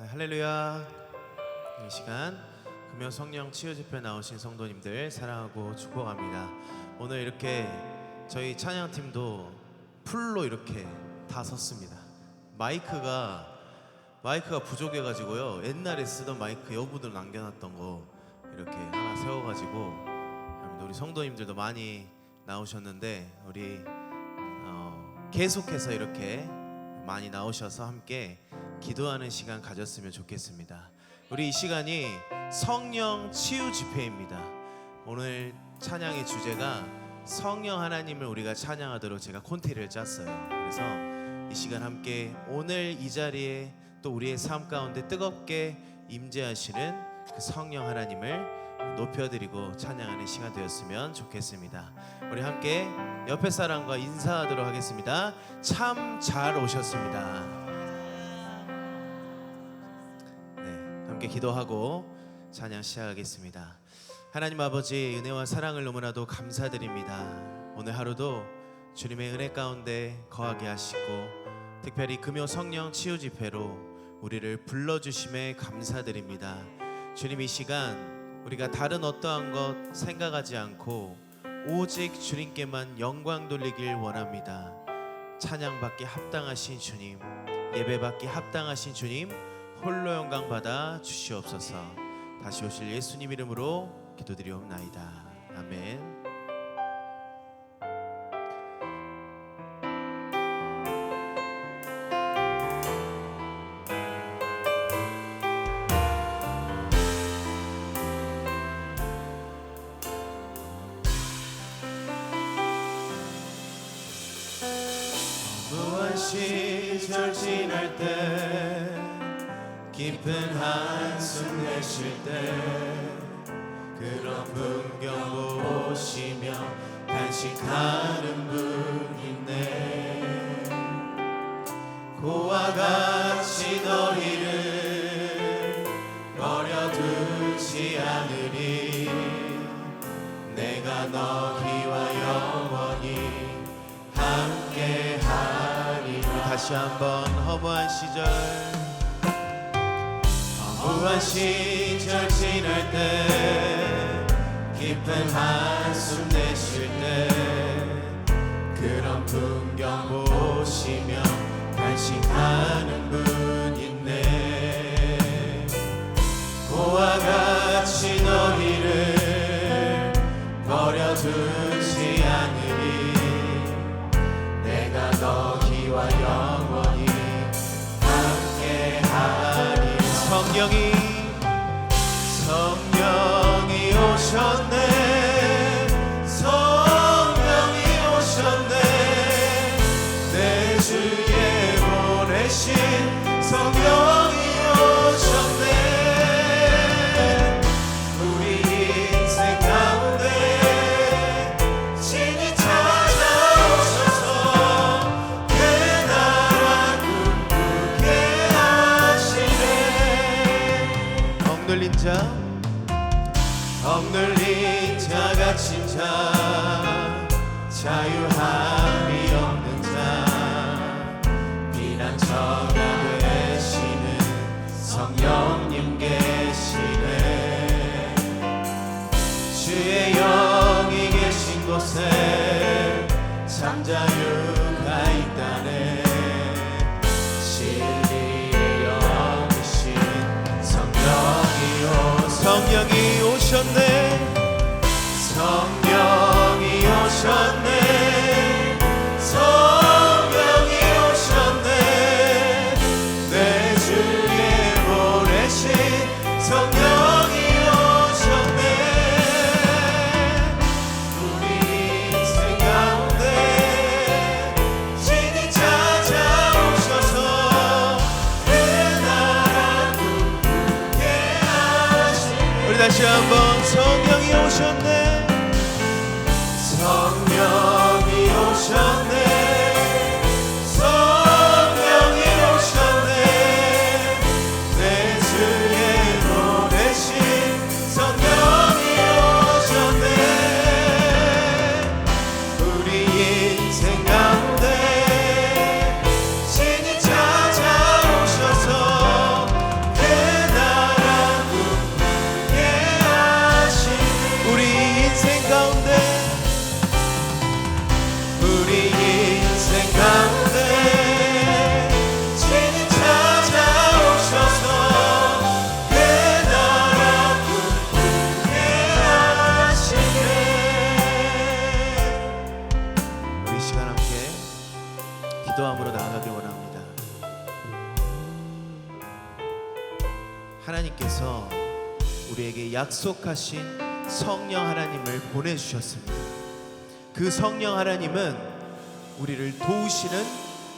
할렐루야. 이 시간 금요 성령 치유 집회 나오신 성도님들 사랑하고 축복합니다. 오늘 이렇게 저희 찬양팀도 풀로 이렇게 다 섰습니다. 마이크가 부족해가지고요. 옛날에 쓰던 마이크 여부들 남겨놨던 거 이렇게 하나 세워가지고 우리 성도님들도 많이 나오셨는데 우리 계속해서 이렇게 많이 나오셔서 함께 기도하는 시간 가졌으면 좋겠습니다. 우리 이 시간이 성령 치유 집회입니다. 오늘 찬양의 주제가 성령 하나님을 우리가 찬양하도록 제가 콘티를 짰어요. 그래서 이 시간 함께 오늘 이 자리에 또 우리의 삶 가운데 뜨겁게 임재하시는 그 성령 하나님을 높여드리고 찬양하는 시간 되었으면 좋겠습니다. 우리 함께 옆에 사람과 인사하도록 하겠습니다. 참 잘 오셨습니다. 네, 함께 기도하고 찬양 시작하겠습니다. 하나님 아버지, 은혜와 사랑을 너무나도 감사드립니다. 오늘 하루도 주님의 은혜 가운데 거하게 하시고 특별히 금요 성령 치유 집회로 우리를 불러주심에 감사드립니다. 주님, 이 시간 우리가 다른 어떠한 것 생각하지 않고 오직 주님께만 영광 돌리길 원합니다. 찬양받기 합당하신 주님, 예배받기 합당하신 주님, 홀로 영광 받아 주시옵소서. 다시 오실 예수님 이름으로 기도드리옵나이다. 아멘. 시절 지날 때 깊은 한숨 내쉴 때 그런 풍경 보시며 간식하는 분 있네. 고와 같이 너희를 버려두지 않으리. 내가 너희와 영원히 함께하리. 다시 한번 허무한 시절 지날 때 깊은 한숨 내쉴 때 그런 풍경 보시며 간식하는 분 있네. 고와 같이 너희를 버려두지 않으리. 내가 너희와 영원히 함께하리. 성령이 오셨네. 성령이 오셨네. 내 주에 보내신 성령이 오셨네. 우리 인생 가운데 친히 찾아오셔서 그 나라 꿈꾸게 하시네. 억눌린 자 갇힌 자 자유함이 없는 자 비난처가 되시는 성령님 계시네. 주의 영이 계신 곳에 참 자유가 있다네. 진리를 여기신 성령이 오셨네. 성령이 오셨네. 성령이 오셨네. 내 주에 보내신 성령이 오셨네. 우리 인생 가운데 친히 찾아오셔서 그 나라 꿈꾸게 하시네. 우리 다시 한번 성령이 오셨네. 성령이 오셨네. 성령이 오셨네. 내 주에 보내신 성령이 오셨네. 우리 인생 가운데 친히 찾아오셔서 그 앞으로 나아가길 원합니다. 하나님께서 우리에게 약속하신 성령 하나님을 보내주셨습니다. 그 성령 하나님은 우리를 도우시는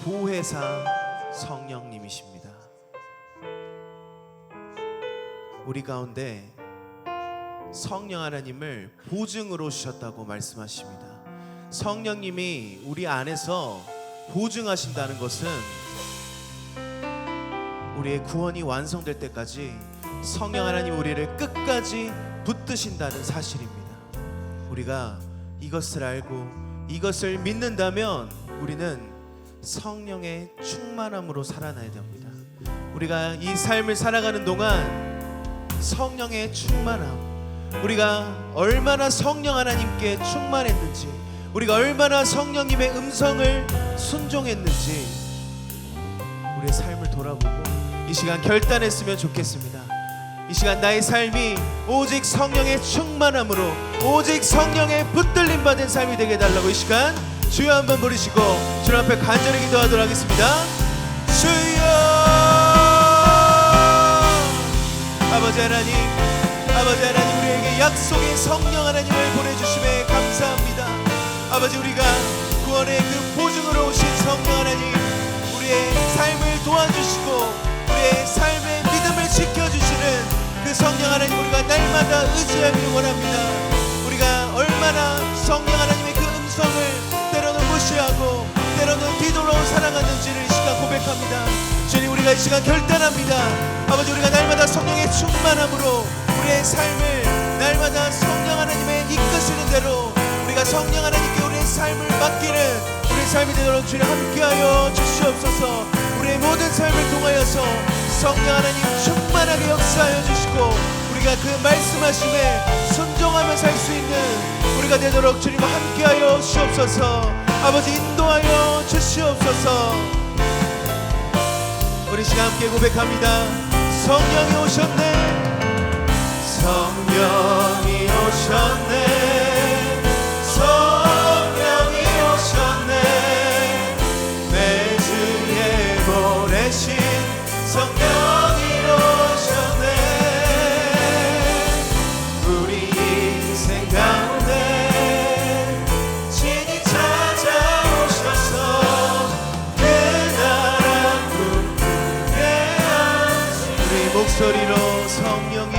보혜사 성령님이십니다. 우리 가운데 성령 하나님을 보증으로 주셨다고 말씀하십니다. 성령님이 우리 안에서 보증하신다는 것은 우리의 구원이 완성될 때까지 성령 하나님 우리를 끝까지 붙드신다는 사실입니다. 우리가 이것을 알고 이것을 믿는다면 우리는 성령의 충만함으로 살아나야 됩니다. 우리가 이 삶을 살아가는 동안 성령의 충만함, 우리가 얼마나 성령 하나님께 충만했는지, 우리가 얼마나 성령님의 음성을 순종했는지 우리의 삶을 돌아보고 이 시간 결단했으면 좋겠습니다. 이 시간 나의 삶이 오직 성령의 충만함으로, 오직 성령의 붙들림 받은 삶이 되게 해달라고 이 시간 주여 한번 부르시고 주님 앞에 간절히 기도하도록 하겠습니다. 주여, 아버지 하나님, 아버지 하나님, 우리에게 약속의 성령 하나님을 보내주심에 감사합니다. 아버지, 우리가 구원의 그 보증으로 오신 성령 하나님, 우리의 삶을 도와주시고 우리의 삶의 믿음을 지켜주시는 그 성령 하나님, 우리가 날마다 의지하길 원합니다. 우리가 얼마나 성령 하나님의 그 음성을 때로는 무시하고 때로는 뒤돌아온 살아가는지를 이 시간 고백합니다. 주님, 우리가 이 시간 결단합니다. 아버지, 우리가 날마다 성령의 충만함으로 우리의 삶을 날마다 성령 하나님의 이끄시는 대로 우리가 성령 하나님께 우리의 삶을 맡기는 우리의 삶이 되도록 주님 함께하여 주시옵소서. 우리의 모든 삶을 통하여서 성령 하나님 충만하게 역사하여 주시고 우리가 그 말씀하심에 순종하며 살 수 있는 우리가 되도록 주님 함께하여 주시옵소서. 아버지, 인도하여 주시옵소서. 우리 시간 함께 고백합니다. 성령이 오셨네, 성령이 오셨네, 성령이 오셨네, 내 주에 보내신 성령이 오셨네. 우리 인생 가운데 친히 찾아오셔서 그 나라 꿈꾸게 하시네. 우리 목소리로 성령이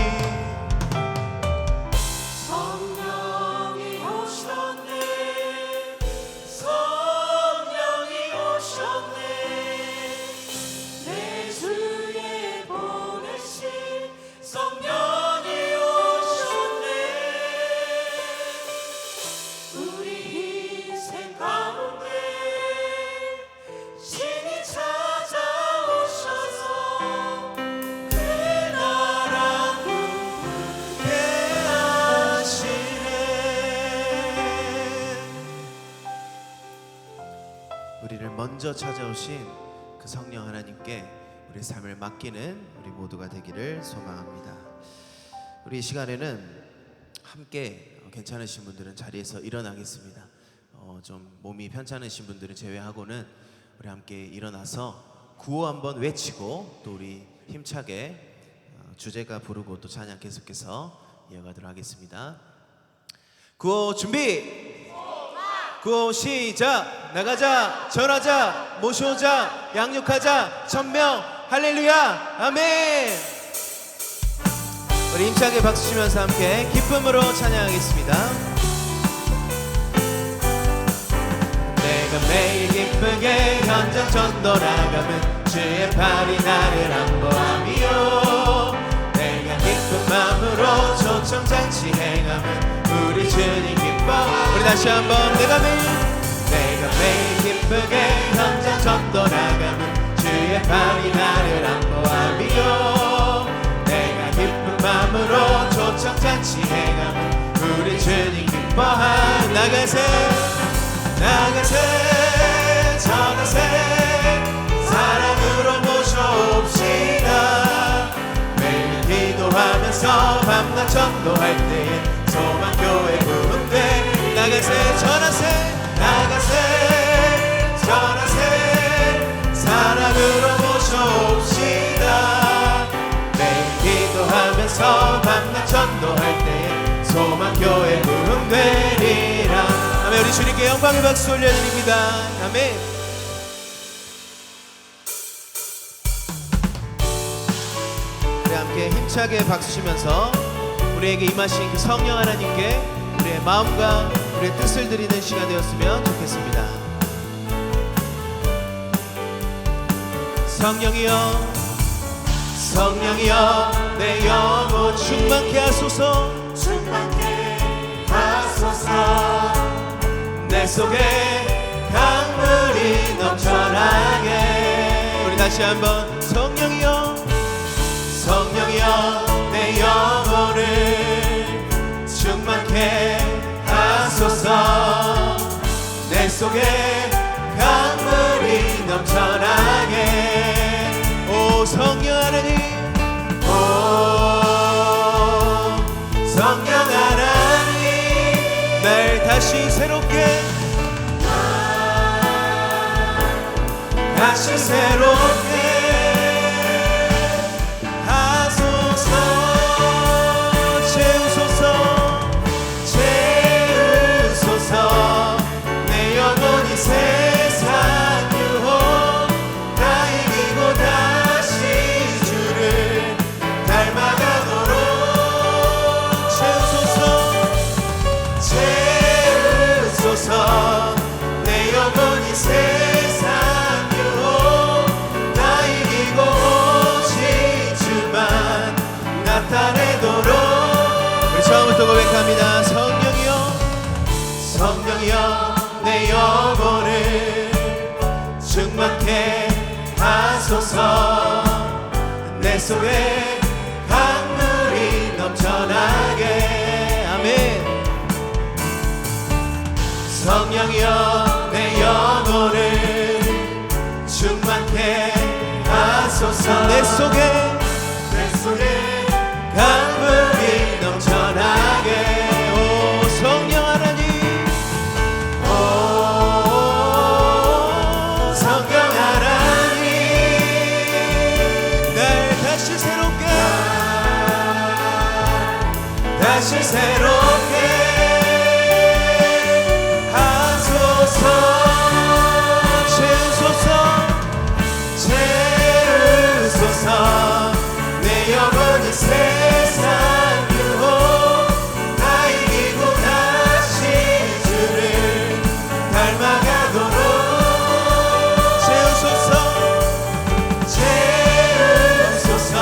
우리를 먼저 찾아오신 그 성령 하나님께 우리 삶을 맡기는 우리 모두가 되기를 소망합니다. 우리 이 시간에는 함께 괜찮으신 분들은 자리에서 일어나겠습니다. 좀 몸이 편찮으신 분들은 제외하고는 우리 함께 일어나서 구호 한번 외치고 또 우리 힘차게 주제가 부르고 또 찬양 계속해서 이어가도록 하겠습니다. 구호 준비! 구호 시작! 나가자, 전하자, 모셔오자, 양육하자, 천명, 할렐루야, 아멘! 우리 힘차게 박수 치면서 함께 기쁨으로 찬양하겠습니다. 내가 매일 기쁘게 현장 전도 나가면 주의 팔이 나를 안보하며 내가 기쁜 마음으로 초청잔치 행하면 우리 주님 기뻐. 우리 다시 한번 내가 매일 기쁘게 현장 전도 나가면 주의 팔이 나를 안보하며 내가 기쁜 마음으로 초청잔치 행하면 우리 주님 기뻐하. 나가세 나가세 전하세 사랑으로 모셔옵시다. 매일 기도하면서 밤낮 전도할 때에 소망교회 부흥돼. 나가세 전하세 나가세 전하세 주님께 영광의 박수 올려드립니다. 아멘. 우리 함께 힘차게 박수 치면서 우리에게 임하신 그 성령 하나님께 우리의 마음과 우리의 뜻을 드리는 시간 되었으면 좋겠습니다. 성령이여, 성령이여, 내 영혼 충만케 하소서, 충만케 하소서. 내 속에 강물이 넘쳐나게. 우리 다시 한번 성령이여, 성령이여, 내 영혼을 충만케 하소서. 내 속에 강물이 넘쳐나게. 오 성령 하나님, 오 성령 하나님, 날 다시 새롭게, 다시 새롭게 하소서. 채우소서, 채우소서. 내 영혼이 세상 유혹 다 이기고 다시 주를 닮아가도록 채우소서, 채우소서. 내 영혼이 세상 유혹 다 이기고 오직 주만 나타내도록. 우리 처음부터 고백합니다. 성령이여, 성령이여, 내 영혼을 충만케 하소서. 내 속에 강물이 넘쳐나게. 아멘. 성령이여, 내 영혼을 충만케 하소서. 내 속에 강물이 넘쳐나게. 오 성령 하나님, 오 성령 하나님, 날 다시 새롭게, 다시 새롭게 하소서. 채우소서, 채우소서. 내 영혼이 세상 유혹 다 이기고 다시 주를 닮아가도록 채우소서, 채우소서.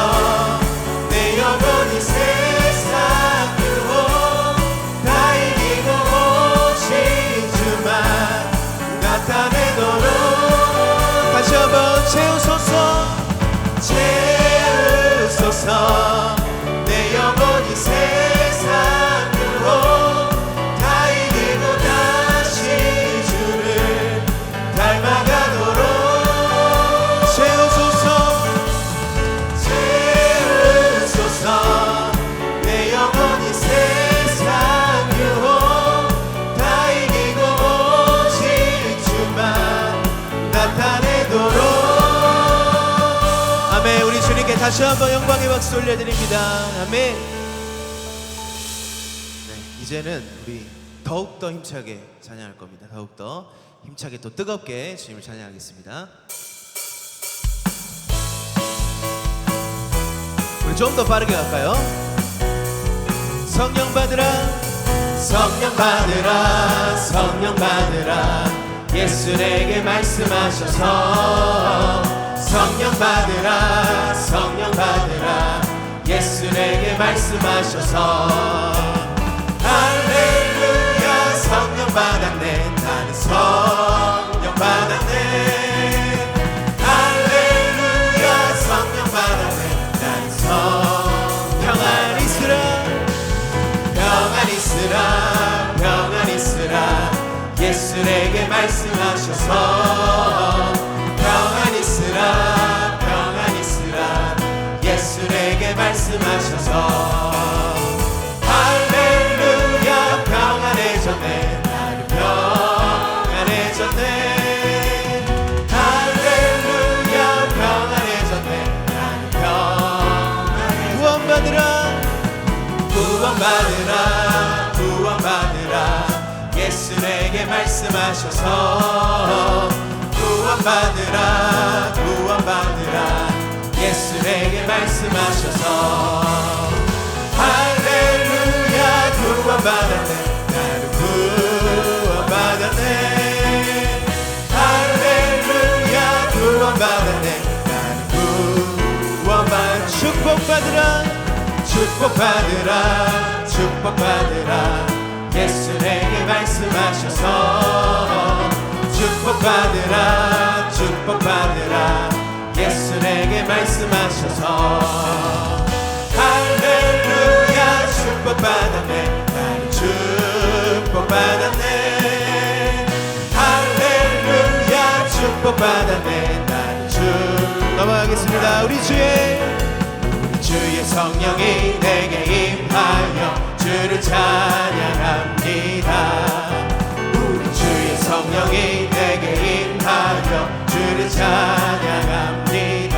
내 영혼이 세상 유혹 다 이기고 오직 주만 나타내도록. 다시 한번 채우소서, 채우소서. 내 영혼이 세상 유혹 다 이기고 다시 주를 닮아가도록 채우소서, 채우소서. 내 영혼이 세상 유혹 다 이기고 오직 주만 나타내도록. 아멘. 우리 주님께 다시 한번 영광의 박수 올려드립니다. 아멘. 네, 이제는 우리 더욱더 힘차게 찬양할 겁니다. 더욱더 힘차게 또 뜨겁게 주님을 찬양하겠습니다. 우리 좀 더 빠르게 갈까요? 성령 받으라, 성령 받으라, 성령 받으라. 예수 내게 말씀하셔서. 성령 받으라, 성령 받으라. 예수 내게 말씀하셔서. 할렐루야, 성령 받았네. 나는 성령 받았네. 할렐루야, 성령 받았네. 나는 평안 있으라, 평안 있으라, 평안 있으라. 예수 내게 말씀하셔서. 평안 있으라, 평안 있으라. 예수 내게 말씀하셔서. 할렐루야, 평안해졌네. 나는 평안해졌네. 할렐루야, 평안해졌네. 나는 평안해졌네. 구원받으라, 구원받으라, 구원받으라. 예수 내게 말씀 말씀하셔서 구원받으라 구원받으라 예수에게 말씀하셔서 할렐루야 구원받았네 나는 구원받았네 할렐루야 구원받았네 나는 구원받았네 축복받으라 축복받으라 축복받으라 예수에게 말씀하셔서 축복받으라 축복받으라 예수에게 말씀하셔서 할렐루야 축복받았네 나는 축복받았네 할렐루야 축복받았네 나는 넘어가겠습니다. 우리 주의 성령이 내게 임하여 주를 찬양합니다. 우리 주의 성령이 내게 임하여 주를 찬양합니다.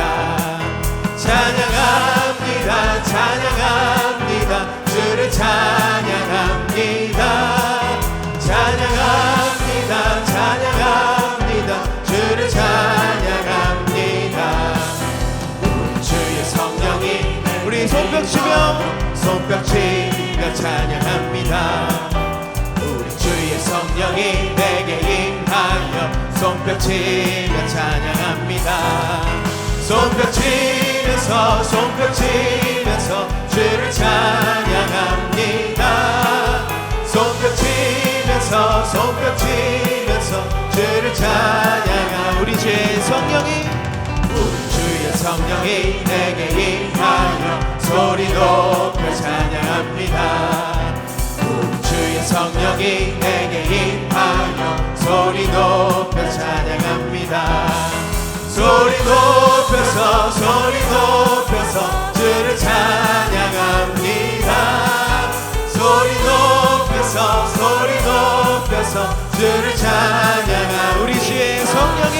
찬양합니다 찬양합니다 주를 찬양합니다. 찬양합니다 찬양합니다 주를 찬양합니다. 우리 주의 성령이 우리 손뼉 치며 찬양합니다. 우리 주의 성령이 내게 임하여 손뼉 치며 찬양합니다. 손뼉 치면서 주를 찬양합니다. 손뼉 치면서 주를 찬양합니다. 우리 주의 성령이 내게 임하여 소리 높여 찬양합니다. 우리 주의 성령이 내게 임하여 소리 높여 찬양합니다. 소리 높여서 주를 찬양합니다. 소리 높여서 주를 찬양합니다. 우리 주의 성령이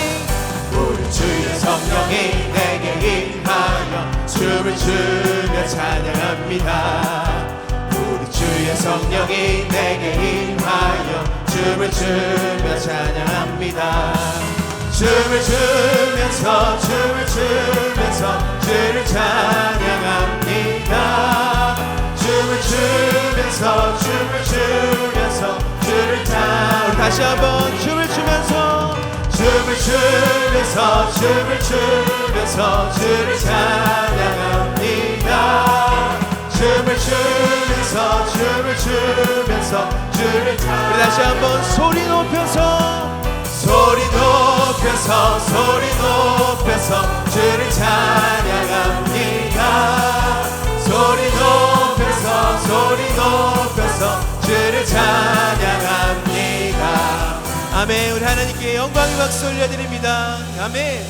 내게 임하여 춤을 추며 찬양합니다. 우리 주의 성령이 내게 임하여 춤을 추며 찬양합니다. 춤을 추면서 주를 찬양합니다. 춤을 추면서 주를 찬양. 다시 한번 춤을 추면서 주를 찬양합니다. 춤을 추면서 주를 찬양. 우리 다시 한번 소리 높여서 주를 찬양합니다. 소리 높여서 주를 찬양합니다. 아멘. 우리 하나님께 영광의 박수 올려드립니다. 아멘.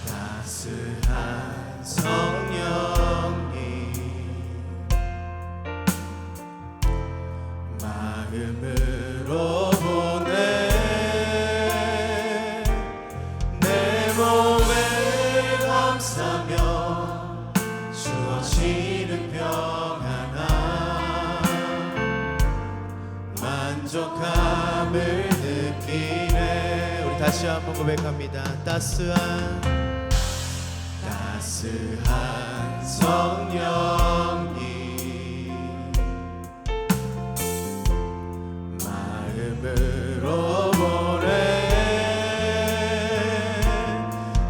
따스한 성령님 마음으로 보내 내 몸을 감싸며 주어지는 평안함 만족함을 느끼네. 우리 다시 한번 고백합니다. 따스한 성령님 마음으로 보내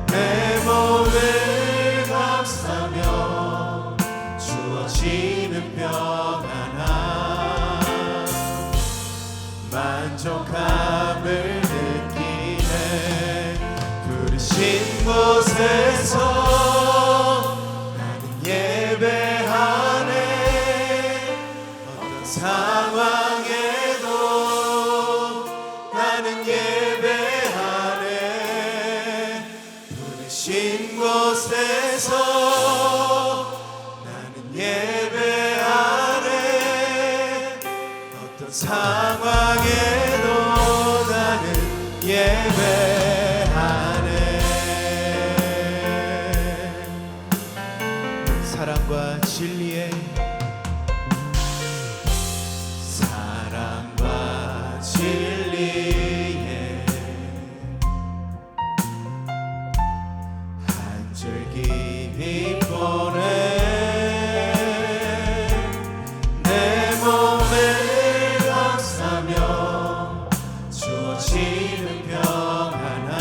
내 몸을 감싸며 주어지는 평안함 만족함을 느끼네. 부르신 곳에서 예배하네. 어떤 상황에도 나는 예배하네. 부르신 곳에서 나는 예배하네. 상황에도 나는 예배하네. 사랑과 진리의 한 줄기 빛보네 내 몸을 감싸며 주어지는 평안함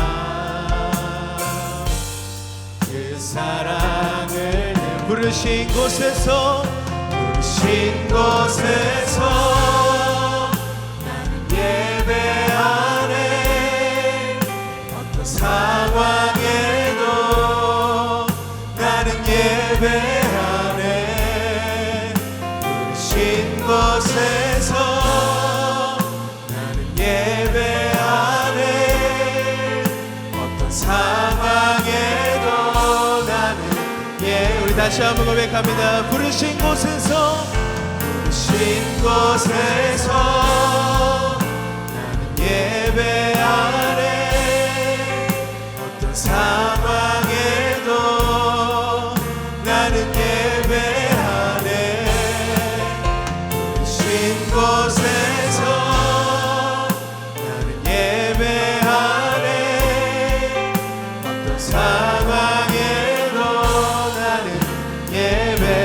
그 사랑을 부르신 곳에서 예배하네. 어떤 상황에도 나는 예배하네. 부르신 곳에서 나는 예배하네. 어떤 상황에도 나는 우리 다시 한번 고백합니다. 부르신 곳에서 나는 예배하네. 어떤 상황에도 나는 예배하네. 부르신 곳에서 나는 예배하네. 어떤 상황에도 나는 예배하네.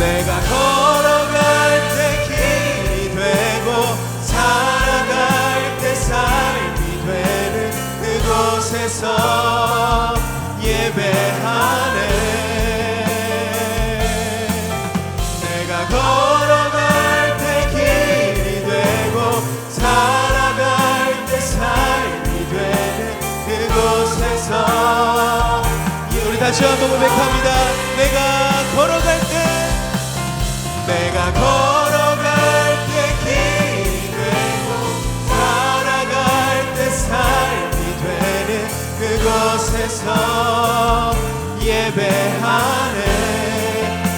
내가 걸어갈 때 길이 되고 살아갈 때 삶이 되는 그곳에서 예배하네. 내가 걸어갈 때 길이 되고 살아갈 때 삶이 되는 그곳에서 우리 다시 한번 고백합니다. 내가 걸어갈 때 길이 되고 살아갈 때 삶이 되는 그곳에서 예배하네.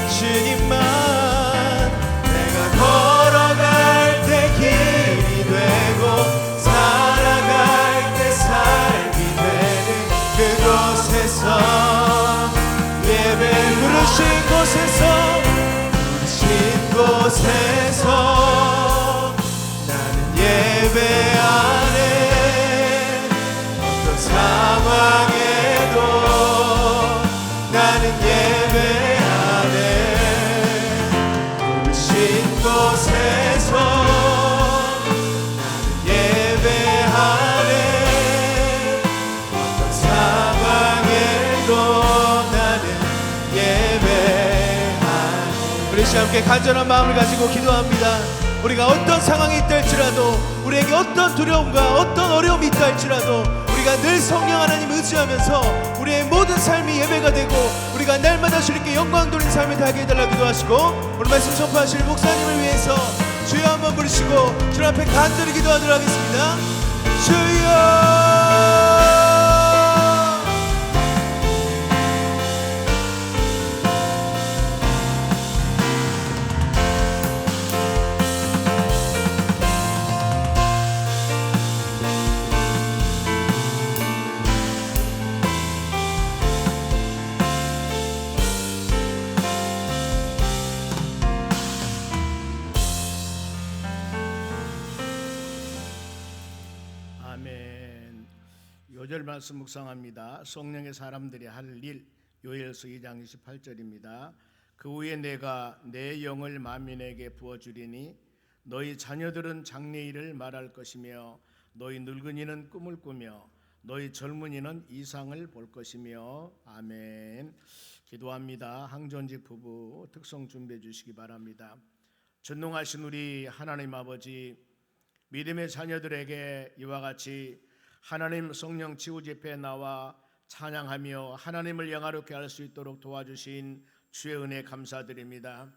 주님만 내가 걸어갈 때 길이 되고 살아갈 때 삶이 되는 그곳에서 예배 부르신 곳에서 나는 예배하네. 어떤 상황에도 나는 예배하네. 부르신 곳에서 나는 예배하네. 어떤 상황에도 나는 예배하네. 우리 시간 함께 간절한 마음을 가지고 기도합니다. 우리가 어떤 상황이 있다 할지라도, 우리에게 어떤 두려움과 어떤 어려움이 있다 할지라도 우리가 늘 성령 하나님 의지하면서 우리의 모든 삶이 예배가 되고 우리가 날마다 주님께 영광 돌린 삶을 살게 해달라고 기도하시고, 오늘 말씀 전파하실 목사님을 위해서 주여 한번 부르시고 주님 앞에 간절히 기도하도록 하겠습니다. 주여 요절 말씀 묵상합니다. 성령의 사람들이 할 일, 요엘서 2장 28절입니다. 그 후에 내가 내 영을 만민에게 부어주리니 너희 자녀들은 장래일을 말할 것이며 너희 늙은이는 꿈을 꾸며 너희 젊은이는 이상을 볼 것이며. 아멘. 기도합니다. 항전직 부부 특성 준비해 주시기 바랍니다. 전능하신 우리 하나님 아버지, 믿음의 자녀들에게 이와 같이 하나님 성령 지구 집회에 나와 찬양하며 하나님을 영화롭게 할 수 있도록 도와주신 주의 은혜 감사드립니다.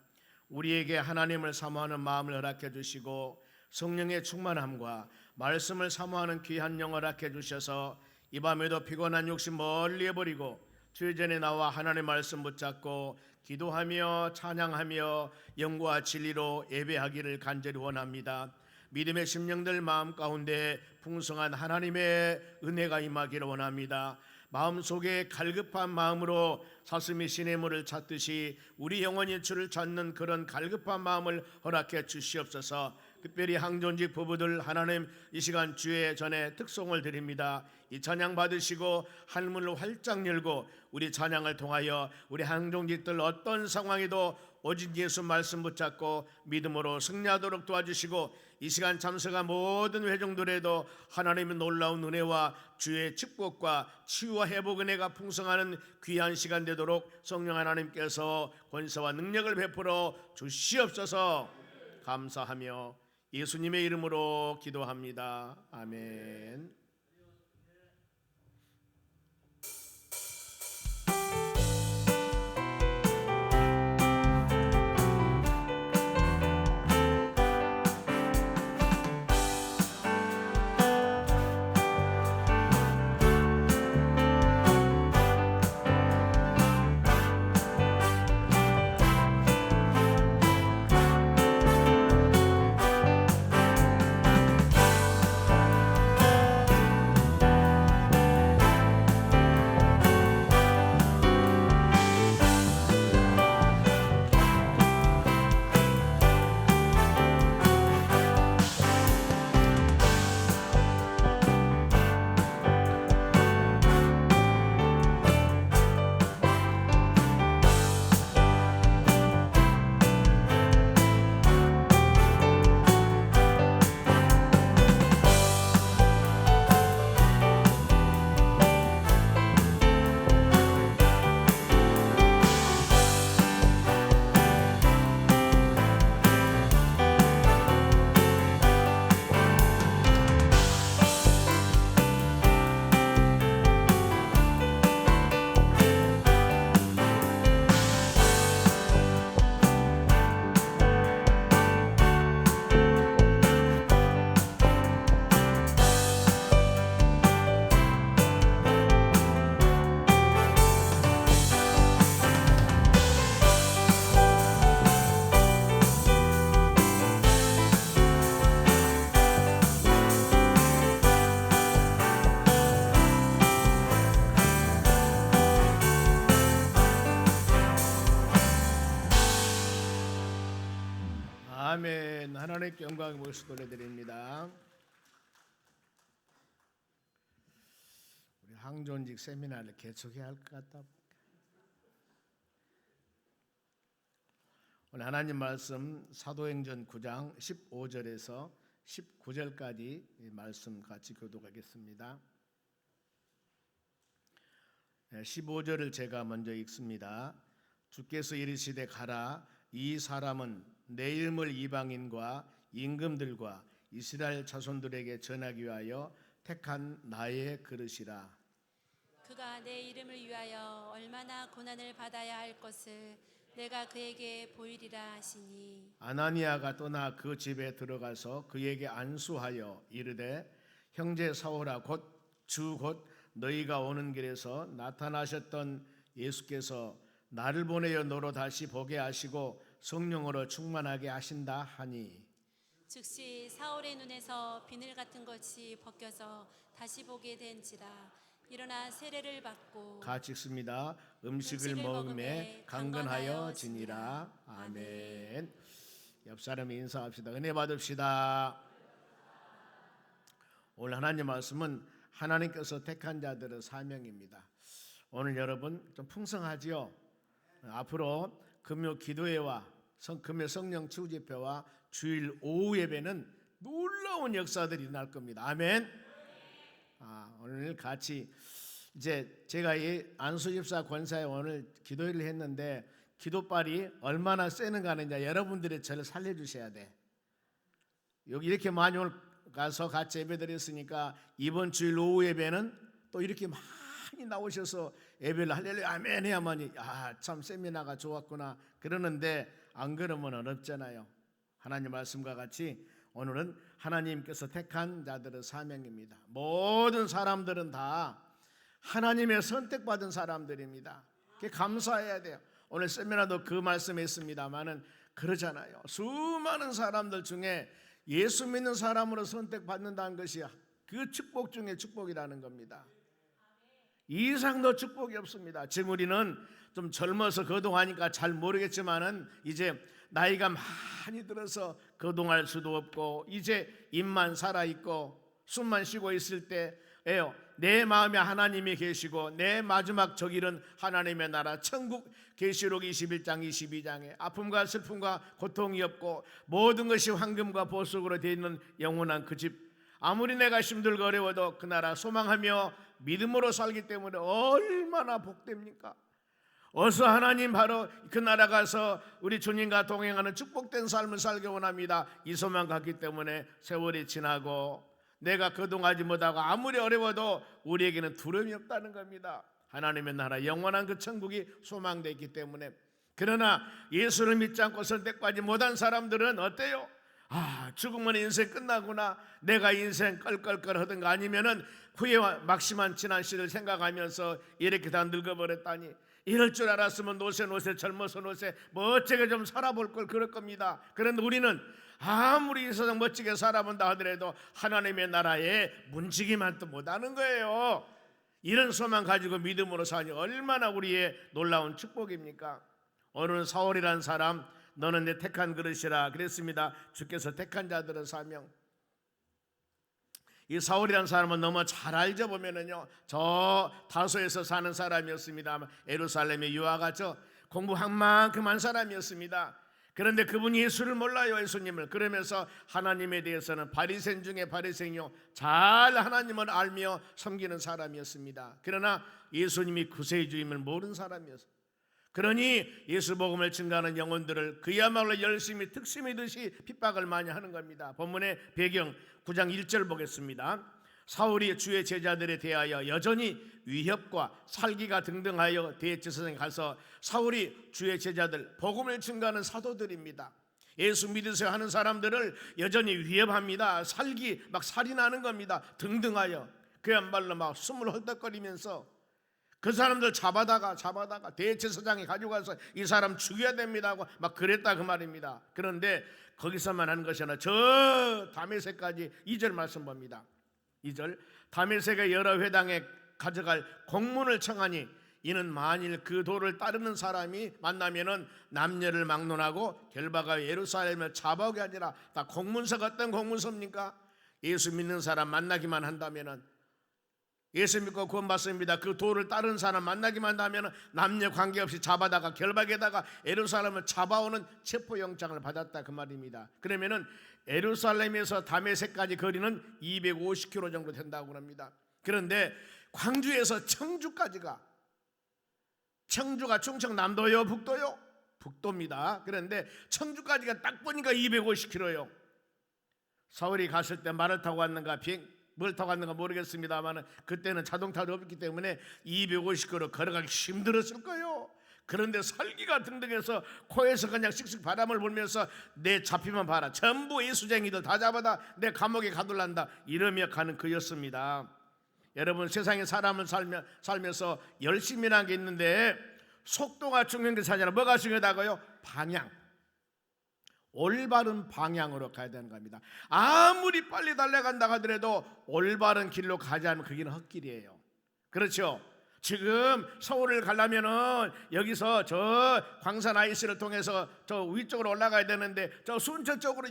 우리에게 하나님을 사모하는 마음을 허락해 주시고 성령의 충만함과 말씀을 사모하는 귀한 영을 허락해 주셔서 이 밤에도 피곤한 욕심 멀리 해버리고 주의 전에 나와 하나님의 말씀 붙잡고 기도하며 찬양하며 영과 진리로 예배하기를 간절히 원합니다. 믿음의 심령들 마음 가운데 풍성한 하나님의 은혜가 임하기를 원합니다. 마음속에 갈급한 마음으로 사슴이 시냇물을 찾듯이 우리 영혼이 주를 찾는 그런 갈급한 마음을 허락해 주시옵소서. 특별히 항존직 부부들 하나님 이 시간 주의 전에 특송을 드립니다. 이 찬양 받으시고 하늘문을 활짝 열고 우리 찬양을 통하여 우리 항존직들 어떤 상황에도 오직 예수 말씀 붙잡고 믿음으로 승리하도록 도와주시고 이 시간 참석한 모든 회중들에도 하나님의 놀라운 은혜와 주의 축복과 치유와 회복 은혜가 풍성하는 귀한 시간 되도록 성령 하나님께서 권세와 능력을 베풀어 주시옵소서. 감사하며 예수님의 이름으로 기도합니다. 아멘. 아멘. 하나님께 영광의 모습 돌려드립니다. 우리 항존직 세미나를 개척해야 할 것 같다. 오늘 하나님 말씀 사도행전 9장 15절에서 19절까지 말씀 같이 교독하겠습니다. 15절을 제가 먼저 읽습니다. 주께서 이르시되 가라. 이 사람은 내 이름을 이방인과 임금들과 이스라엘 자손들에게 전하기 위하여 택한 나의 그릇이라. 그가 내 이름을 위하여 얼마나 고난을 받아야 할 것을 내가 그에게 보이리라 하시니. 아나니아가 떠나 그 집에 들어가서 그에게 안수하여 이르되 형제 사울아 곧 너희가 오는 길에서 나타나셨던 예수께서 나를 보내어 너로 다시 보게 하시고 성령으로 충만하게 하신다 하니. 즉시 사울의 눈에서 비늘 같은 것이 벗겨져 다시 보게 된지라. 일어나 세례를 받고 같이 읽습니다. 음식을 먹음에 강건하여 지니라. 아멘. 옆 사람 인사합시다. 은혜 받읍시다. 오늘 하나님 말씀은 하나님께서 택한 자들의 사명입니다. 오늘 여러분 좀 풍성하지요? 앞으로 금요 기도회와 금요 성령 치유 집회와 주일 오후 예배는 놀라운 역사들이 일어날 겁니다. 아멘. 오늘 같이 이제 제가 이 안수 집사 권사에 오늘 기도회를 했는데 기도발이 얼마나 세는가는 이제 여러분들이 저를 살려주셔야 돼. 여기 이렇게 많이 오늘 가서 같이 예배드렸으니까 이번 주일 오후 예배는 또 이렇게 많이 나오셔서 예배를 할렐루야 아멘 해야만이 참 세미나가 좋았구나 그러는데 안 그러면 어렵잖아요. 하나님 말씀과 같이 오늘은 하나님께서 택한 자들의 사명입니다. 모든 사람들은 다 하나님의 선택받은 사람들입니다. 그게 감사해야 돼요. 오늘 세미나도 그 말씀했습니다만은 그러잖아요. 수많은 사람들 중에 예수 믿는 사람으로 선택받는다는 것이 그 축복 중에 축복이라는 겁니다. 이 이상 더 축복이 없습니다. 지금 우리는 좀 젊어서 거동하니까 잘 모르겠지만은 이제 나이가 많이 들어서 거동할 수도 없고 이제 입만 살아있고 숨만 쉬고 있을 때에요, 내 마음에 하나님이 계시고 내 마지막 적일은 하나님의 나라 천국, 계시록 21장 22장에 아픔과 슬픔과 고통이 없고 모든 것이 황금과 보석으로 되어 있는 영원한 그 집, 아무리 내가 힘들고 어려워도 그 나라 소망하며 믿음으로 살기 때문에 얼마나 복됩니까? 어서 하나님 바로 그 나라 가서 우리 주님과 동행하는 축복된 삶을 살기 원합니다. 이 소망 갖기 때문에 세월이 지나고 내가 거동하지 못하고 아무리 어려워도 우리에게는 두려움이 없다는 겁니다. 하나님의 나라 영원한 그 천국이 소망되어 있기 때문에. 그러나 예수를 믿지 않고 선택받지 못한 사람들은 어때요? 죽으면 인생 끝나구나, 내가 인생 껄껄껄 하든가 아니면은 후회와 막심한 지난 시를 생각하면서 이렇게 다 늙어버렸다니, 이럴 줄 알았으면 노세 젊어서 노세 멋지게 좀 살아볼 걸, 그럴 겁니다. 그런데 우리는 아무리 이 세상 멋지게 살아본다 하더라도 하나님의 나라에 문지기만 또 못하는 거예요. 이런 소망 가지고 믿음으로 사니 얼마나 우리의 놀라운 축복입니까? 오늘은 사울이라는 사람, 너는 내 택한 그릇이라 그랬습니다. 주께서 택한 자들은 사명. 이 사울이라는 사람은 너무 잘 알죠. 보면은요, 저 다소에서 사는 사람이었습니다. 예루살렘에 유아가죠. 공부한 만큼 한 사람이었습니다. 그런데 그분이 예수를 몰라요, 예수님을. 그러면서 하나님에 대해서는 바리새인 중에 바리새인이요, 잘 하나님을 알며 섬기는 사람이었습니다. 그러나 예수님이 구세주임을 모르는 사람이었어요. 그러니 예수 복음을 증거하는 영혼들을 그야말로 열심히 특심이듯이 핍박을 많이 하는 겁니다. 본문의 배경 9장 1절 보겠습니다. 사울이 주의 제자들에 대하여 여전히 위협과 살기가 등등하여 대제사장에 가서, 사울이 주의 제자들, 복음을 증거하는 사도들입니다. 예수 믿으세요 하는 사람들을 여전히 위협합니다. 살기 막 살인하는 겁니다. 등등하여. 그야말로 막 숨을 헐떡거리면서 그 사람들 잡아다가 대제사장이 가져가서 이 사람 죽여야 됩니다 하고 막 그랬다 그 말입니다. 그런데 거기서만 하는 것이 아니라 저 다메섹까지 2절 말씀 봅니다. 2절, 다메섹의 여러 회당에 가져갈 공문을 청하니 이는 만일 그 도를 따르는 사람이 만나면은 남녀를 막론하고 결박하여 예루살렘을 잡아오게 하니라. 다 공문서가 어떤 공문서입니까? 예수 믿는 사람 만나기만 한다면은, 예수 믿고 구원받습니다. 그 도를 따르는 사람 만나기만 한다면 남녀 관계없이 잡아다가 결박에다가 예루살렘을 잡아오는 체포영장을 받았다 그 말입니다. 그러면은 예루살렘에서 다메섹까지 거리는 250km 정도 된다고 합니다. 그런데 광주에서 청주까지가, 청주가 충청남도요 북도요? 북도입니다. 그런데 청주까지가 딱 보니까 250km요. 사울이 갔을 때 말을 타고 왔는가 뭘 타고 갔는가 모르겠습니다만 그때는 자동차도 없기 때문에 250km 걸어가기 힘들었을 거예요. 그런데 살기가 등등해서 코에서 그냥 씩씩 바람을 불면서 내 잡히면 봐라, 전부 예수쟁이들 다 잡아다 내 감옥에 가둘란다 이러며 가는 그였습니다. 여러분, 세상에 사람을 살면서 열심히 하는 게 있는데 속도가 중요한 게 아니라 뭐가 중요하다고요? 방향. 올바른 방향으로 가야 되는 겁니다. 아무리 빨리 달려간다 하더라도 올바른 길로 가지 않으면 그게 헛길이에요. 그렇죠? 지금 서울을 가려면은 여기서 저 광산 IC를 통해서 저 위쪽으로 올라가야 되는데 저 순천 쪽으로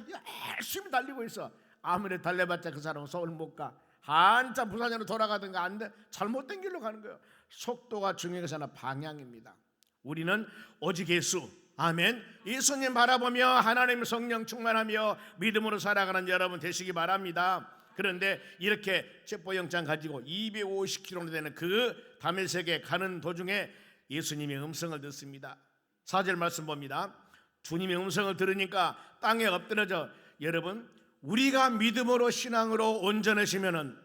열심히 달리고 있어. 아무리 달려봤자 그 사람은 서울 못 가. 한참 부산으로 돌아가든가 안 돼. 잘못된 길로 가는 거예요. 속도가 중요한 것이 아니라 방향입니다. 우리는 오직 예수, 아멘, 예수님 바라보며 하나님 성령 충만하며 믿음으로 살아가는 여러분 되시기 바랍니다. 그런데 이렇게 체포영장 가지고 250km 되는 그 다메섹에 가는 도중에 예수님의 음성을 듣습니다. 4절 말씀 봅니다. 주님의 음성을 들으니까 땅에 엎드려져. 여러분, 우리가 믿음으로 신앙으로 온전해지면은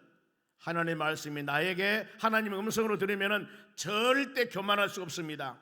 하나님의 말씀이 나에게 하나님의 음성으로 들으면은 절대 교만할 수 없습니다.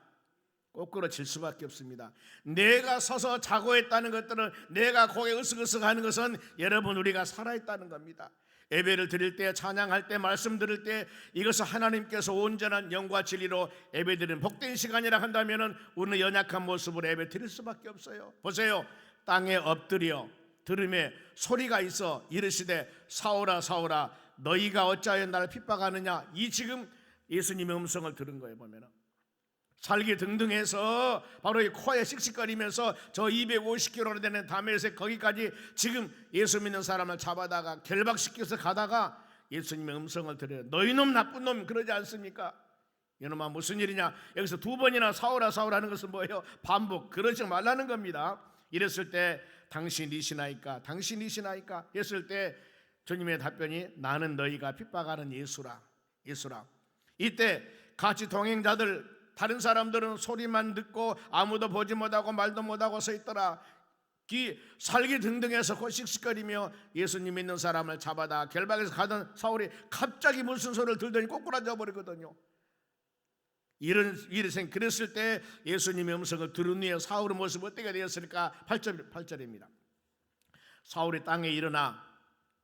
꼬꾸러질 수밖에 없습니다. 내가 서서 자고 있다는 것들은, 내가 고개 으쓱으쓱 하는 것은 여러분 우리가 살아있다는 겁니다. 예배를 드릴 때, 찬양할 때, 말씀 들을 때 이것을 하나님께서 온전한 영과 진리로 예배드리는 복된 시간이라 한다면 우리는 연약한 모습으로 예배 드릴 수밖에 없어요. 보세요. 땅에 엎드려 들음에 소리가 있어 이르시되 사오라 사오라 너희가 어찌하여 나를 핍박하느냐. 이 지금 예수님의 음성을 들은 거예요. 보면은 살기 등등해서 바로 이 코에 씩씩거리면서 저 250km 되는 다메섹 거기까지 지금 예수 믿는 사람을 잡아다가 결박시켜서 가다가 예수님의 음성을 들어요. 너희 놈 나쁜 놈 그러지 않습니까? 이놈아 무슨 일이냐. 여기서 두 번이나 사오라 사오라는 것은 뭐예요? 반복. 그러지 말라는 겁니다. 이랬을 때 당신이시나이까 당신이시나이까 했을 때 주님의 답변이 나는 너희가 핍박하는 예수라. 예수라. 이때 같이 동행자들 다른 사람들은 소리만 듣고 아무도 보지 못하고 말도 못하고 서 있더라. 살기 등등해서 씩씩거리며 예수님 믿는 사람을 잡아다 결박해서 가던 사울이 갑자기 무슨 소리를 들더니 꼬꾸라져 버리거든요. 그랬을 때 예수님의 음성을 들은 후에 사울의 모습이 어떻게 되었을까? 8절입니다. 사울이 땅에 일어나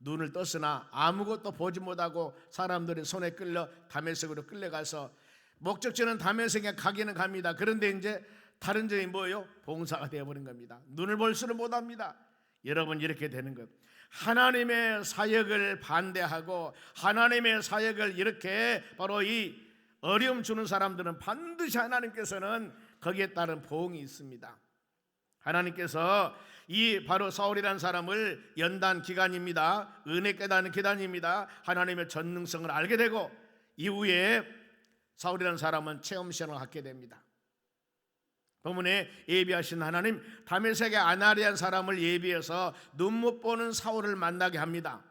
눈을 떴으나 아무것도 보지 못하고 사람들의 손에 끌려 다메섹으로 끌려가서 목적지는 다메섹에 가기는 갑니다. 그런데 이제 다른 점이 뭐예요? 봉사가 되어버린 겁니다. 눈을 볼 수는 못합니다. 여러분 이렇게 되는 것. 하나님의 사역을 반대하고 하나님의 사역을 이렇게 바로 이 어려움 주는 사람들은 반드시 하나님께서는 거기에 따른 보응이 있습니다. 하나님께서 이 바로 사울이라는 사람을 연단 기간입니다. 은혜 깨닫는 기간입니다. 하나님의 전능성을 알게 되고 이후에 사울이라는 사람은 체험 시험을 갖게 됩니다. 본문에 예비하신 하나님 다메섹의 아나리한 사람을 예비해서 눈 못 보는 사울을 만나게 합니다.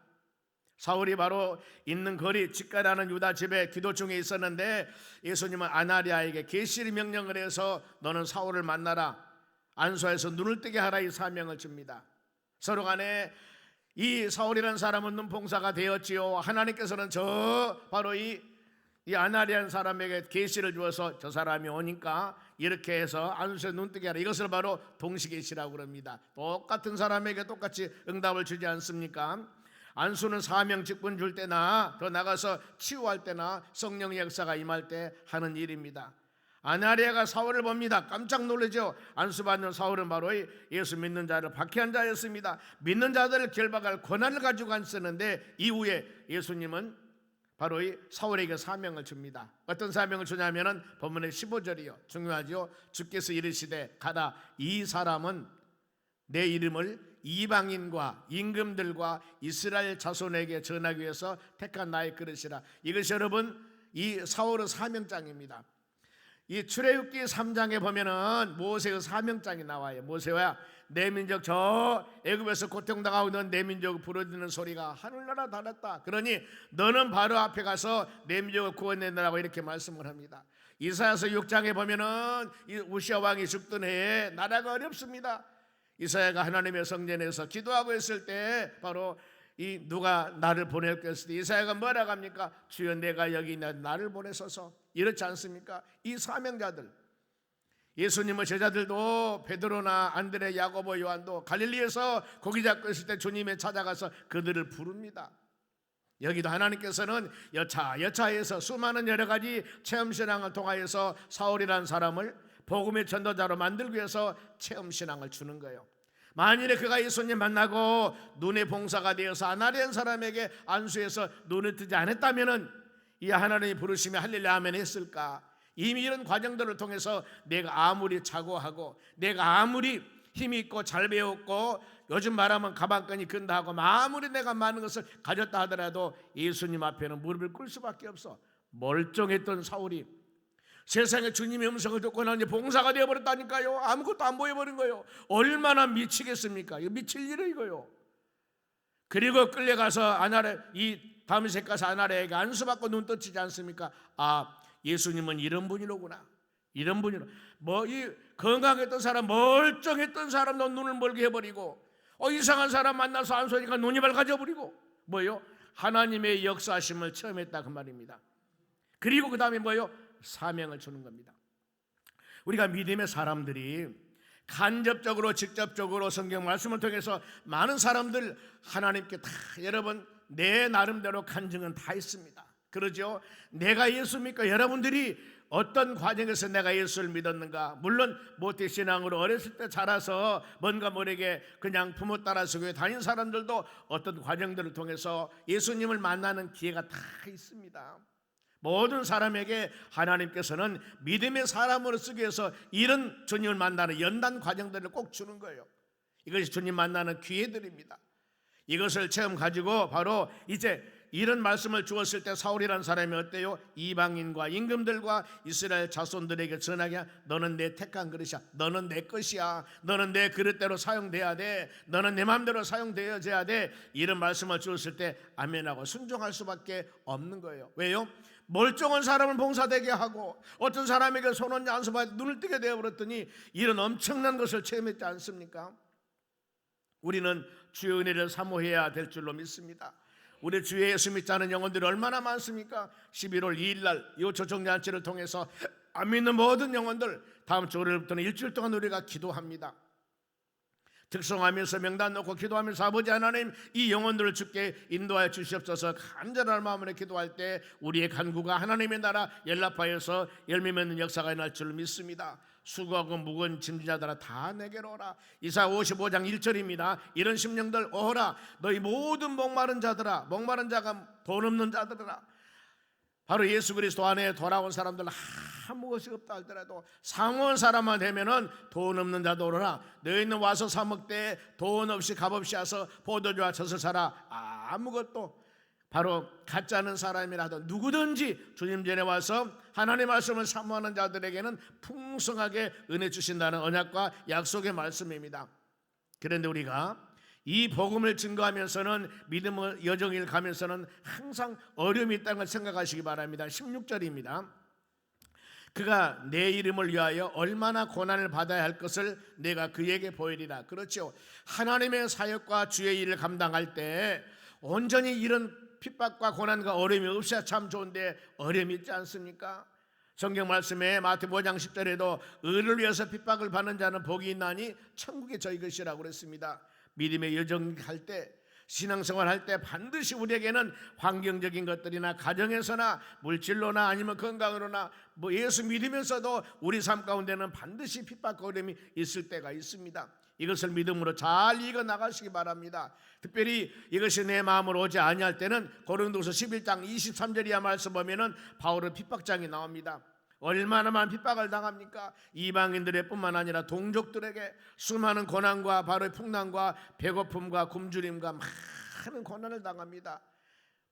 사울이 바로 있는 거리 직가라는 유다 집에 기도 중에 있었는데 예수님은 아나리아에게 계시를 명령을 해서 너는 사울을 만나라. 안수해서 눈을 뜨게 하라 이 사명을 줍니다. 서로 간에 이 사울이라는 사람은 눈봉사가 되었지요. 하나님께서는 저 바로 이 아나리안 사람에게 계시를 주어서 저 사람이 오니까 이렇게 해서 안수에 눈뜨게 하라. 이것을 바로 동시계시라고 그럽니다. 똑같은 사람에게 똑같이 응답을 주지 않습니까? 안수는 사명 직분 줄 때나 더 나가서 치유할 때나 성령의 역사가 임할 때 하는 일입니다. 아나리아가 사울을 봅니다. 깜짝 놀라죠. 안수받는 사울은 바로 예수 믿는 자를 박해한 자였습니다. 믿는 자들을 결박할 권한을 가지고 앉았는데 이후에 예수님은 바로 이 사울에게 사명을 줍니다. 어떤 사명을 주냐면은 본문의 15절이요. 중요하죠. 주께서 이르시되 가라 이 사람은 내 이름을 이방인과 임금들과 이스라엘 자손에게 전하기 위해서 택한 나의 그릇이라. 이것이 여러분 이 사울의 사명장입니다. 이 출애굽기 3장에 보면은 모세의 사명장이 나와요. 모세야 내 민족 저 애굽에서 고통당하고 있는 내 민족을 부르짖는 소리가 하늘나라 닿았다. 그러니 너는 바로 앞에 가서 내 민족을 구원내라고 이렇게 말씀을 합니다. 이사야서 6장에 보면은 이 우시아 왕이 죽던 해에 나라가 어렵습니다. 이사야가 하나님의 성전에서 기도하고 있을 때 바로 이 누가 나를 보냈겠을 때 이사야가 뭐라고 합니까? 주여 내가 여기 있나 나를 보내소서. 이렇지 않습니까? 이 사명자들 예수님의 제자들도 베드로나 안드레 야고보 요한도 갈릴리에서 고기 잡고 있을 때 주님에 찾아가서 그들을 부릅니다. 여기도 하나님께서는 여차해서 수많은 여러 가지 체험신앙을 통하여서 사울이라는 사람을 복음의 전도자로 만들기 위해서 체험신앙을 주는 거예요. 만일에 그가 예수님 만나고 눈의 봉사가 되어서 아나리안 사람에게 안수해서 눈을 뜨지 않았다면 이 하나님이 부르시며 할렐루야 아멘 했을까? 이미 이런 과정들을 통해서 내가 아무리 자고하고 내가 아무리 힘이 있고 잘 배웠고 요즘 말하면 가방끈이 끈다 하고 아무리 내가 많은 것을 가졌다 하더라도 예수님 앞에는 무릎을 꿇을 수밖에 없어. 멀쩡했던 사울이 세상에 주님의 음성을 듣고 나니 봉사가 되어버렸다니까요. 아무것도 안 보여버린 거예요. 얼마나 미치겠습니까? 이거 미칠 일이에요 이거요. 그리고 끌려가서 이 다메섹 가서 아나리아에게 안수받고 눈 떠지지 않습니까? 아 예수님은 이런 분이로구나. 이런 분이로 이 건강했던 사람 멀쩡했던 사람 너 눈을 멀게 해버리고 이상한 사람 만나서 안수하니까 눈이 밝아져버리고 뭐요? 하나님의 역사하심을 체험했다 그 말입니다. 그리고 그 다음에 뭐요? 사명을 주는 겁니다. 우리가 믿음의 사람들이 간접적으로 직접적으로 성경 말씀을 통해서 많은 사람들 하나님께 다 여러분 내 나름대로 간증은 다 있습니다. 그러죠? 내가 예수 믿고 여러분들이 어떤 과정에서 내가 예수를 믿었는가? 물론 모태신앙으로 어렸을 때 자라서 뭔가 모르게 그냥 부모 따라서 교회 다닌 사람들도 어떤 과정들을 통해서 예수님을 만나는 기회가 다 있습니다. 모든 사람에게 하나님께서는 믿음의 사람으로 쓰기 위해서 이런 주님을 만나는 연단 과정들을 꼭 주는 거예요. 이것이 주님 만나는 기회들입니다. 이것을 체험 가지고 바로 이제 이런 말씀을 주었을 때 사울이라는 사람이 어때요? 이방인과 임금들과 이스라엘 자손들에게 전하게, 너는 내 택한 그릇이야, 너는 내 것이야, 너는 내 그릇대로 사용돼야 돼, 너는 내 마음대로 사용되어져야 돼. 이런 말씀을 주었을 때 아멘하고 순종할 수밖에 없는 거예요. 왜요? 멀쩡한 사람을 봉사되게 하고 어떤 사람에게 손언지 안수받아 눈을 뜨게 되어버렸더니 이런 엄청난 것을 체험했지 않습니까? 우리는 주의 은혜를 사모해야 될 줄로 믿습니다. 우리 주의 예수 믿지 않은 영혼들이 얼마나 많습니까? 11월 2일 날 이 초청잔치를 통해서 안 믿는 모든 영혼들, 다음 주 월요일부터는 일주일 동안 우리가 기도합니다. 특성하면서 명단 놓고 기도하면서 아버지 하나님, 이 영혼들을 주께 인도하여 주시옵소서. 간절한 마음으로 기도할 때 우리의 간구가 하나님의 나라 연락하여서 열매 맺는 역사가 일어날 줄 믿습니다. 수고하고 무거운 짐진자들아 다 내게로 오라. 이사야 55장 1절입니다. 이런 심령들 오라. 너희 모든 목마른 자들아, 목마른 자가 돈 없는 자들아, 바로 예수 그리스도 안에 돌아온 사람들 아무 것이 없다 할지라도 상원 사람만 되면은 돈 없는 자도 오르나 너희는 와서 사 먹되 돈 없이 값없이 와서 포도주와 젖을 사라. 아무것도 바로 갖지 않은 사람이라도 누구든지 주님 전에 와서 하나님의 말씀을 사모하는 자들에게는 풍성하게 은혜 주신다는 언약과 약속의 말씀입니다. 그런데 우리가 이 복음을 증거하면서는 믿음의 여정을 가면서는 항상 어려움이 있다는 걸 생각하시기 바랍니다. 16절입니다. 그가 내 이름을 위하여 얼마나 고난을 받아야 할 것을 내가 그에게 보이리라. 그렇죠. 하나님의 사역과 주의 일을 감당할 때 온전히 이런 핍박과 고난과 어려움이 없어야 참 좋은데 어려움이 있지 않습니까? 성경 말씀에 마태복음 5장 10절에도 의를 위해서 핍박을 받는 자는 복이 있나니 천국이 저희 것이라고 그랬습니다. 믿음의 여정할 때, 신앙생활 할 때 반드시 우리에게는 환경적인 것들이나 가정에서나 물질로나 아니면 건강으로나 예수 믿으면서도 우리 삶 가운데는 반드시 핍박과 어려움이 있을 때가 있습니다. 이것을 믿음으로 잘 이겨 나가시기 바랍니다. 특별히 이것이 내 마음으로 오지 아니할 때는 고린도서 11장 23절이야 말씀 보면은 바울의 핍박장이 나옵니다. 얼마나 많은 핍박을 당합니까? 이방인들의 뿐만 아니라 동족들에게 수많은 고난과 바로 풍랑과 배고픔과 굶주림과 많은 고난을 당합니다.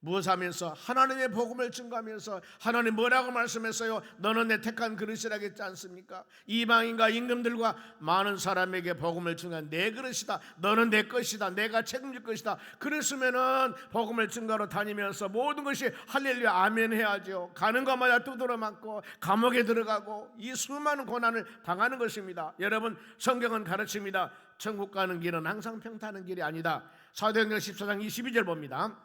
무엇하면서? 하나님의 복음을 증거하면서. 하나님 뭐라고 말씀했어요? 너는 내 택한 그릇이라고 했지 않습니까? 이방인과 임금들과 많은 사람에게 복음을 증거한 내 그릇이다, 너는 내 것이다, 내가 책임질 것이다. 그랬으면은 복음을 증거로 다니면서 모든 것이 할렐루야 아멘 해야죠. 가는 것마다 두드러 맞고 감옥에 들어가고 이 수많은 고난을 당하는 것입니다. 여러분, 성경은 가르칩니다. 천국 가는 길은 항상 평탄한 길이 아니다. 사도행전 14장 22절 봅니다.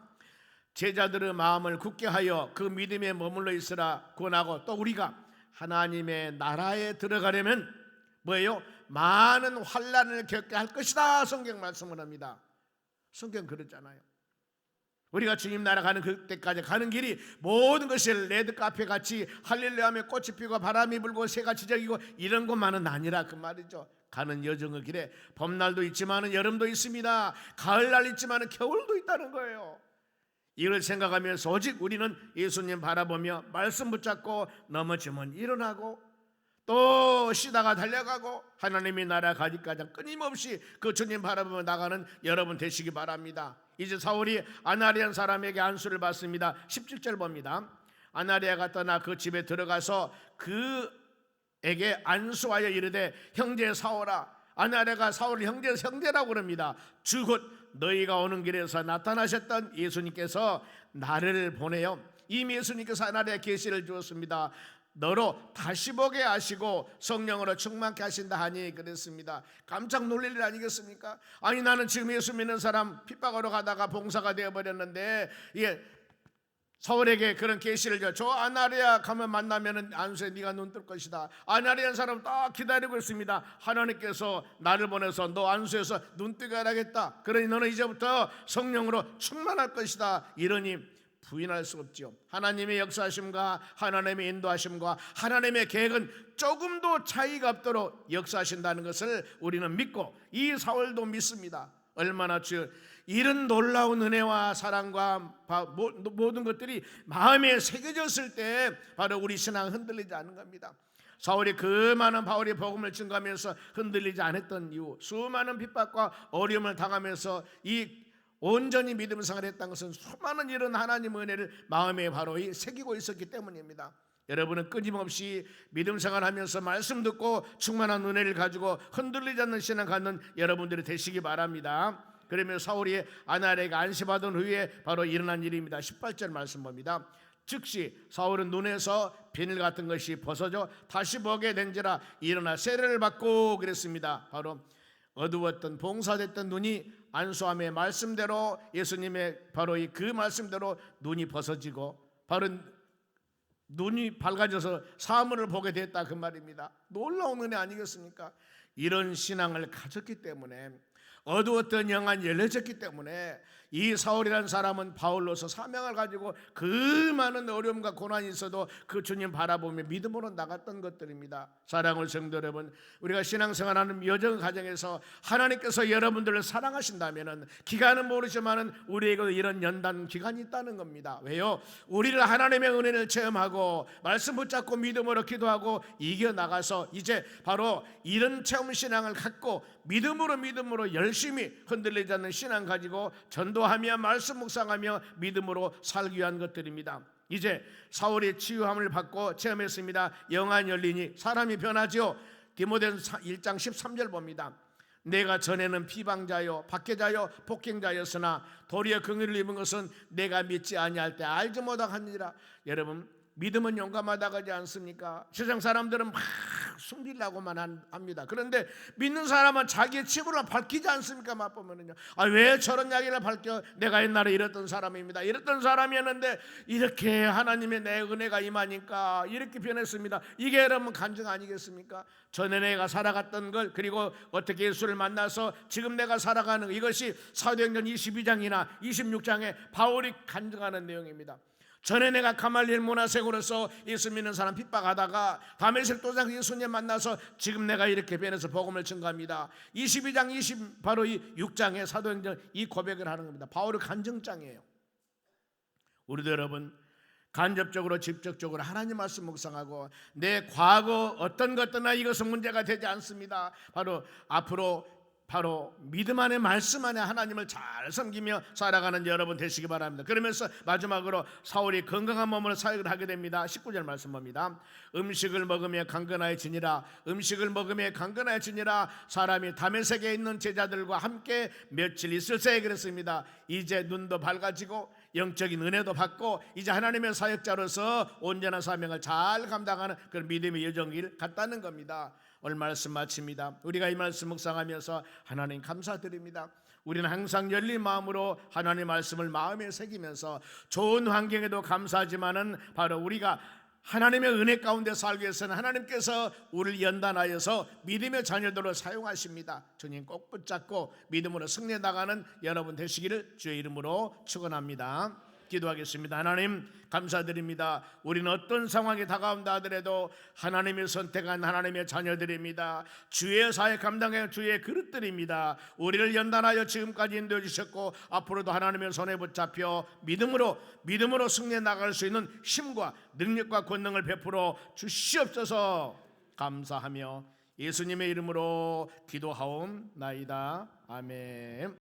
제자들의 마음을 굳게 하여 그 믿음에 머물러 있으라 권하고, 또 우리가 하나님의 나라에 들어가려면 뭐예요? 많은 환난을 겪게 할 것이다. 성경 말씀을 합니다. 성경 그랬잖아요. 우리가 주님 나라 가는 그때까지 가는 길이 모든 것이 레드카페 같이 할렐루야하며 꽃이 피고 바람이 불고 새가 지저귀고 이런 것만은 아니라 그 말이죠. 가는 여정의 길에 봄날도 있지만 여름도 있습니다. 가을날 있지만 겨울도 있다는 거예요. 이걸 생각하면서 오직 우리는 예수님 바라보며 말씀 붙잡고 넘어지면 일어나고 또 쉬다가 달려가고 하나님의 나라 가기까지 끊임없이 그 주님 바라보며 나가는 여러분 되시기 바랍니다. 이제 사울이 아나리안 사람에게 안수를 받습니다. 17절 봅니다. 아나리아가 떠나 그 집에 들어가서 그에게 안수하여 이르되 형제 사울아. 아나리아가 사울을 형제라고 그럽니다. 주 곧 너희가 오는 길에서 나타나셨던 예수님께서 나를 보내요. 이미 예수님께서 아나리아에 계시를 주었습니다. 너로 다시 보게 하시고 성령으로 충만케 하신다 하니 그랬습니다. 깜짝 놀랄 일 아니겠습니까? 아니 나는 지금 예수 믿는 사람 핍박하러 가다가 봉사가 되어버렸는데 사울에게 그런 계시를 줘. 저 아나리아 가면 만나면은 안수에 네가 눈 뜰 것이다. 아나리아 사람 딱 기다리고 있습니다. 하나님께서 나를 보내서 너 안수에서 눈 뜨게 하겠다. 그러니 너는 이제부터 성령으로 충만할 것이다. 이러니 부인할 수 없지요. 하나님의 역사하심과 하나님의 인도하심과 하나님의 계획은 조금도 차이가 없도록 역사하신다는 것을 우리는 믿고, 이 사울도 믿습니다. 얼마나 이런 놀라운 은혜와 사랑과 모든 것들이 마음에 새겨졌을 때 바로 우리 신앙 흔들리지 않는 겁니다. 사울이 그 많은 바울이 복음을 증거하면서 흔들리지 않았던 이유, 수많은 핍박과 어려움을 당하면서 이 온전히 믿음 생활을 했다는 것은 수많은 이런 하나님의 은혜를 마음에 바로 새기고 있었기 때문입니다. 여러분은 끊임없이 믿음 생활하면서 말씀 듣고 충만한 은혜를 가지고 흔들리지 않는 신앙 갖는 여러분들이 되시기 바랍니다. 그러면 사울이 아나리아가 안시받은 후에 바로 일어난 일입니다. 18절 말씀 봅니다. 즉시 사울은 눈에서 비늘 같은 것이 벗어져 다시 보게 된지라 일어나 세례를 받고 그랬습니다. 바로 어두웠던 봉사됐던 눈이 안수함의 말씀대로, 예수님의 바로 그 말씀대로 눈이 벗어지고 바로 눈이 밝아져서 사물을 보게 됐다, 그 말입니다. 놀라운 은혜 아니겠습니까? 이런 신앙을 가졌기 때문에, 어두웠던 영안 열려졌기 때문에 이 사울이라는 사람은 바울로서 사명을 가지고 그 많은 어려움과 고난이 있어도 그 주님 바라보며 믿음으로 나갔던 것들입니다. 사랑하는 성도 여러분, 우리가 신앙생활하는 여정 과정에서 하나님께서 여러분들을 사랑하신다면 기간은 모르지만 우리에게도 이런 연단 기간이 있다는 겁니다. 왜요? 우리를 하나님의 은혜를 체험하고 말씀 붙잡고 믿음으로 기도하고 이겨나가서 이제 바로 이런 체험 신앙을 갖고 믿음으로 열심히 흔들리지 않는 신앙 가지고 전도하며 말씀 묵상하며 믿음으로 살기 위한 것들입니다. 이제 사울이 치유함을 받고 체험했습니다. 영안 열리니 사람이 변하죠. 디모데전서 1장 13절 봅니다. 내가 전에는 비방자요 박해자요 폭행자였으나 도리어 긍휼을 입은 것은 내가 믿지 아니할 때 알지 못하니라. 여러분, 믿음은 용감하다 하지 않습니까? 세상 사람들은 막 숨기려고만 합니다. 그런데 믿는 사람은 자기의 치부를 밝히지 않습니까? 맛보면은요, 왜 저런 이야기를 밝혀? 내가 옛날에 이랬던 사람입니다. 이랬던 사람이었는데 이렇게 하나님의 내 은혜가 임하니까 이렇게 변했습니다. 이게 여러분 간증 아니겠습니까? 전에 내가 살아갔던 걸, 그리고 어떻게 예수를 만나서 지금 내가 살아가는 것, 이것이 사도행전 22장이나 26장에 바울이 간증하는 내용입니다. 전에 내가 가말리엘 문화생으로서 예수 믿는 사람 핍박하다가 다메섹 도장 예수님 만나서 지금 내가 이렇게 변해서 복음을 증거합니다. 22장 바로 이 6장에 사도행전 이 고백을 하는 겁니다. 바울의 간증장이에요. 우리도 여러분 간접적으로 직접적으로 하나님 말씀 묵상하고 내 과거 어떤 것들나 이것은 문제가 되지 않습니다. 바로 앞으로 바로 믿음 안에 말씀 안에 하나님을 잘 섬기며 살아가는 여러분 되시기 바랍니다. 그러면서 마지막으로 사울이 건강한 몸으로 사역을 하게 됩니다. 19절 말씀 봅니다. 음식을 먹으며 강건하여지니라. 음식을 먹으며 강건하여지니라. 사람이 다메섹에 있는 제자들과 함께 며칠 있을세 그랬습니다. 이제 눈도 밝아지고 영적인 은혜도 받고 이제 하나님의 사역자로서 온전한 사명을 잘 감당하는 그런 믿음의 여정을 갔다는 겁니다. 오늘 말씀 마칩니다. 우리가 이 말씀 묵상하면서 하나님 감사드립니다. 우리는 항상 열린 마음으로 하나님의 말씀을 마음에 새기면서 좋은 환경에도 감사하지만은 바로 우리가 하나님의 은혜 가운데 살기 위해서는 하나님께서 우리를 연단하여서 믿음의 자녀들로 사용하십니다. 주님 꼭 붙잡고 믿음으로 승리해 나가는 여러분 되시기를 주의 이름으로 축원합니다. 기도하겠습니다. 하나님 감사드립니다. 우리는 어떤 상황이 다가온다 하더라도 하나님의 선택한 하나님의 자녀들입니다. 주의 사역 감당해 주의 그릇들입니다. 우리를 연단하여 지금까지 인도해 주셨고 앞으로도 하나님의 손에 붙잡혀 믿음으로 승리해 나갈 수 있는 힘과 능력과 권능을 베풀어 주시옵소서. 감사하며 예수님의 이름으로 기도하옵나이다. 아멘.